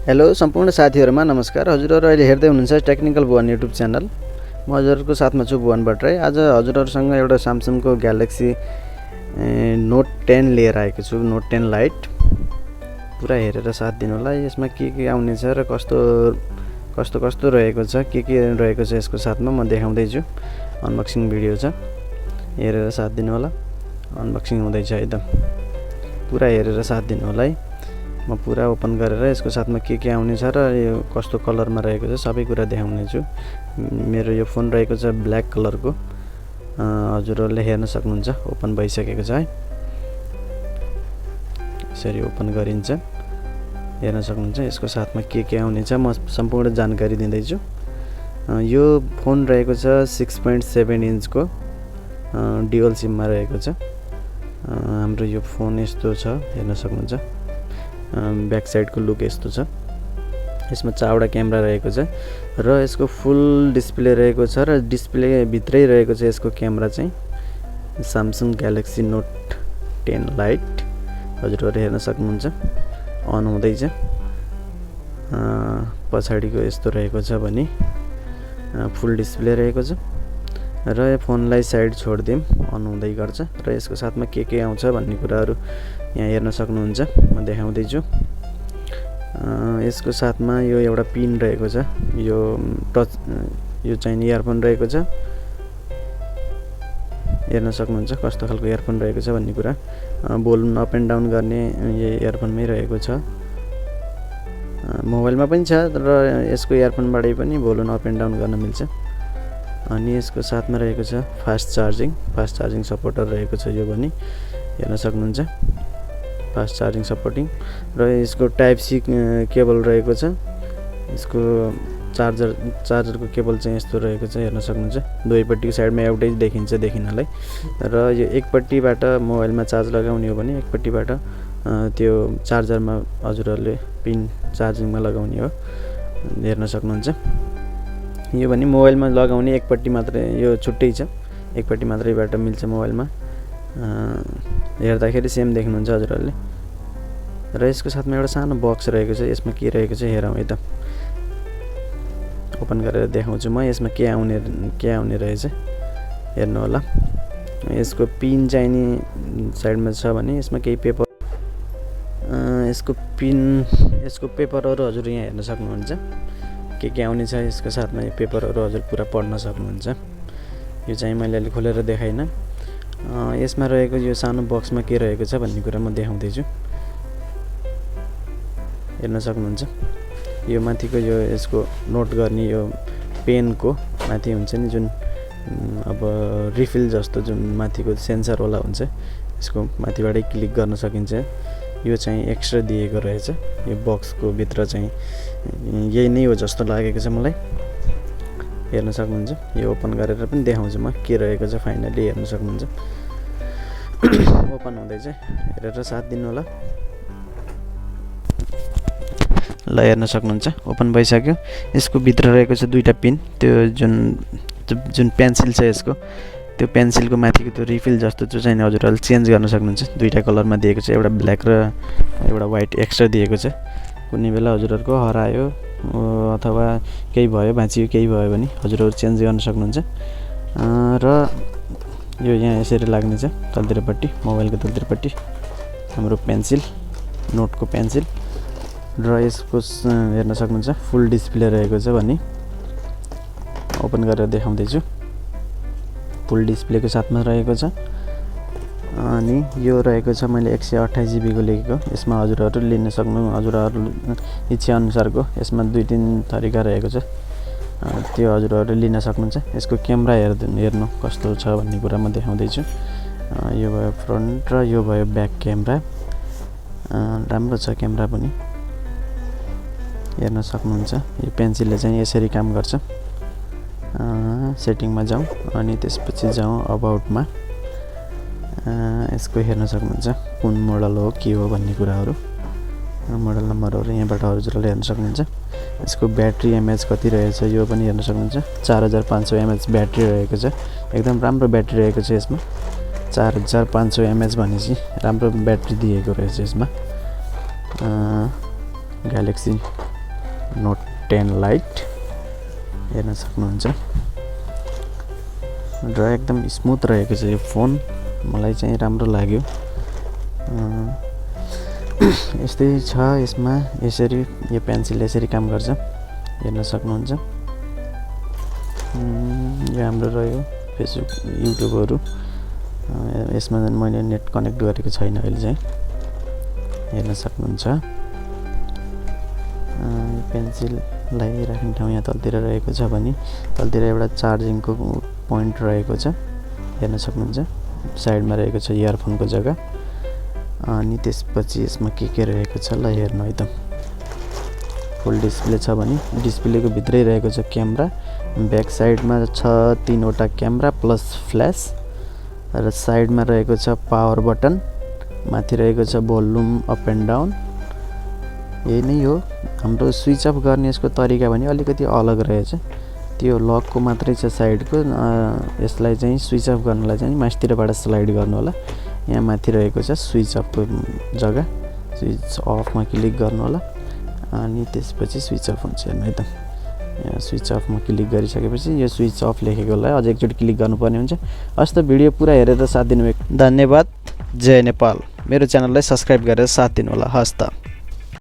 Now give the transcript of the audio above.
Hello सम्पूर्ण साथीहरुमा नमस्कार। हजुरहरु अहिले हेर्दै हुनुहुन्छ टेक्निकल भुवन युट्युब च्यानल। म हजुरहरुको साथमा छु भुवन भट्टराई। आज हजुरहरुसँग एउटा स्यामसङको ग्यालेक्सी नोट 10 लिएर आएको छु, नोट 10 लाइट। पुरा हेरेर साथ दिनु होला। यसमा के आउने छ र कस्तो रहेको छ, के रहेको छ यसको साथमा म देखाउँदै छु। अनबक्सिङ भिडियो छ, हेरेर साथ दिनु होला। अनबक्सिङ हुँदै छ एकदम, पुरा हेरेर साथ दिनु होला है। म पुरा ओपन गरेर यसको साथमा के आउने छ र यो कस्तो कलरमा रहेको छ सबै कुरा देखाउने छु। मेरो यो फोन रहेको छ ब्ल्याक कलरको, हजुरहरुले हेर्न सक्नुहुन्छ। ओपन भइसकेको छ है, यसरी ओपन गरिन्छ, हेर्न सक्नुहुन्छ। यसको साथमा के आउने छ म सम्पूर्ण जानकारी दिँदै छु। यो फोन रहेको छ 6.7 इन्चको डुअल सिममा रहेको छ। हाम्रो यो फोन यस्तो छ, हेर्न सक्नुहुन्छ। ब्याक साइडको लुक यस्तो छ। यसमा 4वटा क्यामेरा रहेको छ र यसको फुल डिस्प्ले रहेको छ र डिस्प्ले भित्रै रहेको छ यसको क्यामेरा चाहिँ स्यामसङ ग्यालेक्सी नोट 10 लाइट। हजुरहरु हेर्न सक्नुहुन्छ, अन हुँदैछ। पछाडिको यस्तो रहेको छ भने फुल डिस्प्ले रहेको छ र यो फोनलाई साइड छोड्दिम अन हुँदै गर्छ र यसको साथमा के आउँछ भन्ने कुराहरु यहाँ हेर्न सक्नुहुन्छ। म देखाउँदै छु। यसको साथमा यो एउटा पिन रहेको छ, यो टच, यो चाहिँ इयरफोन रहेको छ। हेर्न सक्नुहुन्छ कस्तो खालको इयरफोन रहेको छ भन्ने कुरा। भोल्युम अप एन्ड डाउन गर्ने यो इयरफोनमै रहेको छ। मोबाइलमा पनि छ र यसको इयरफोनबाटै पनि भोल्युम अप एन्ड डाउन गर्न मिल्छ। अनि यसको साथमा रहेको छ फास्ट चार्जिङ सपोर्टर रहेको छ यो पनि हेर्न सक्नुहुन्छ। फास्ट चार्जिङ सपोर्टिङ र यसको टाइप सी केबल रहेको छ। यसको चार्जरको केबल चाहिँ यस्तो रहेको छ, हेर्न सक्नुहुन्छ। दुवैपट्टिको साइडमा एउटै देखिन्छ देखिनलाई र यो एकपट्टिबाट मोबाइलमा चार्ज लगाउने हो भने एकपट्टिबाट त्यो चार्जरमा हजुरहरुले पिन चार्जिङमा लगाउने हो, हेर्न सक्नुहुन्छ। यो भने मोबाइलमा लगाउने एकपट्टि मात्रै, यो छुट्टै छ, एकपट्टि मात्रैबाट मिल्छ मोबाइलमा। हेर्दाखेरि सेम देख्नुहुन्छ हजुरहरुले। र यसको साथमा एउटा सानो बक्स रहेको छ। यसमा के रहेको छ हेरौँ है त। ओपन गरेर देखाउँछु म। यसमा के आउने रहेछ हेर्नु होला। यसको पिन चाहिँ नि साइडमा छ भने यसमा केही पेपर, यसको पेपरहरु हजुर यहाँ हेर्न सक्नुहुन्छ। के आउने छ यसको साथमा, यो पेपरहरु हजुर पुरा पढ्न सक्नुहुन्छ। यो चाहिँ मैले अलि खोलेर देखाइन। यसमा रहेको यो सानो बक्समा के रहेको छ भन्ने कुरा म देखाउँदै छु, हेर्न सक्नुहुन्छ। यो माथिको यो यसको नोट गर्ने यो पेनको माथि हुन्छ नि जुन अब रिफिल जस्तो जुन माथिको सेन्सर वाला हुन्छ, यसको माथिबाटै क्लिक गर्न सकिन्छ। यो चाहिँ एक्स्ट्रा दिएको रहेछ। यो बक्सको भित्र चाहिँ यही नै हो जस्तो लागेको छ मलाई, हेर्न सक्नुहुन्छ। यो ओपन गरेर पनि देखाउँछु म के रहेको छ फाइनली, हेर्न सक्नुहुन्छ। ओपन हुँदैछ, हेरेर साथ दिनु होला। ल हेर्न सक्नुहुन्छ, ओपन भइसक्यो। यसको भित्र रहेको छ 2टा पिन। त्यो जुन पेन्सिल छ यसको, त्यो पेन्सिलको माथिको त्यो रिफिल जस्तो चाहिँ हजुरहरुले चेन्ज गर्न सक्नुहुन्छ। 2टा कलरमा दिएको छ, एउटा ब्ल्याक र एउटा व्हाइट एक्स्ट्रा दिएको छ। कुनै बेला हजुरहरुको हरायो अथवा केही भयो, भाँचियो केही भयो भने हजुरहरु चेन्ज गर्न सक्नुहुन्छ। र यो यहाँ यसरी लाग्ने छ तलतिरपट्टि, मोबाइलको तलतिरपट्टि हाम्रो पेन्सिल, नोटको पेन्सिल। र यसको हेर्न सक्नुहुन्छ फुल डिस्प्ले रहेको छ भने ओपन गरेर देखाउँदै छु। फुल डिस्प्लेको साथमा रहेको छ। अनि यो रहेको छ मैले 128 GB को लेखेको। यसमा हजुरहरु लिन सक्नु, हजुरहरु इच्छा अनुसारको यसमा 2-3 तरिका रहेको छ, त्यो हजुरहरुले लिन सक्नुहुन्छ। यसको क्यामेरा हेर्नु कस्तो छ भन्ने कुरा म देखाउँदै छु। यो भयो फ्रन्ट र यो भयो ब्याक क्यामेरा। राम्रो छ क्यामेरा पनि, हेर्न सक्नुहुन्छ। यो पेन्सिलले चाहिँ यसरी काम गर्छ। सेटिङमा जाउँ अनि त्यसपछि जाउँ अबाउटमा। यसको हेर्न सक्नुहुन्छ कुन मोडल हो के हो भन्ने कुराहरु, मोडल नम्बरहरु यहाँबाट हजुरले हेर्न सक्नुहुन्छ। यसको ब्याट्री एमएच कति रहेछ यो पनि हेर्न सक्नुहुन्छ। 4500 एमएच ब्याट्री रहेको छ, एकदम राम्रो ब्याट्री रहेको छ यसमा। 4500 एमएच भनेपछि राम्रो ब्याट्री दिएको रहेछ यसमा। ग्यालेक्सी Note 10 Lite हेर्न सक्नुहुन्छ र एकदम स्मुथ रहेको छ यो फोन, मलाई चाहिँ राम्रो लाग्यो। यस्तै छ यसमा, यसरी यो पेन्सिल यसरी काम गर्छ हेर्न सक्नुहुन्छ। यो हाम्रो रह्यो फेसबुक युट्युबहरू, यसमा मैले नेट कनेक्ट गरेको छैन अहिले चाहिँ, हेर्न सक्नुहुन्छ। पेन्सिललाई राख्ने ठाउँ यहाँ तलतिर रहेको छ भने तलतिर एउटा चार्जिङको पोइन्ट रहेको छ हेर्न सक्नुहुन्छ। साइडमा रहेको छ इयरफोनको जग्गा। अनि त्यसपछि यसमा के रहेको छ ल हेर्नु है त। फुल डिस्प्ले छ भने डिस्प्लेको भित्रै रहेको छ क्यामेरा, ब्याक साइडमा छ 3वटा क्यामेरा प्लस फ्ल्यास, र साइडमा रहेको छ पावर बटन, माथि रहेको छ भोल्युम अप एन्ड डाउन। यही नै हो हाम्रो स्विच अफ गर्ने यसको तरिका भने अलिकति अलग रहेछ, त्यो लकको मात्रै छ साइडको। यसलाई चाहिँ स्विच अफ गर्नलाई चाहिँ मास्तिरबाट स्लाइड गर्नु होला, यहाँ माथि रहेको छ स्विच अफको जग्गा, स्विच अफमा क्लिक गर्नु होला अनि त्यसपछि स्विच अफ हुन्छ हेर्नु है त। यहाँ स्विच अफमा क्लिक गरिसकेपछि यो स्विच अफ लेखेकोलाई अझ एकचोटि क्लिक गर्नुपर्ने हुन्छ। हस् त, भिडियो पुरा हेरेर साथ दिनुभएको धन्यवाद। जय नेपाल। मेरो च्यानललाई सब्स्क्राइब गरेर साथ दिनु होला। हस् त।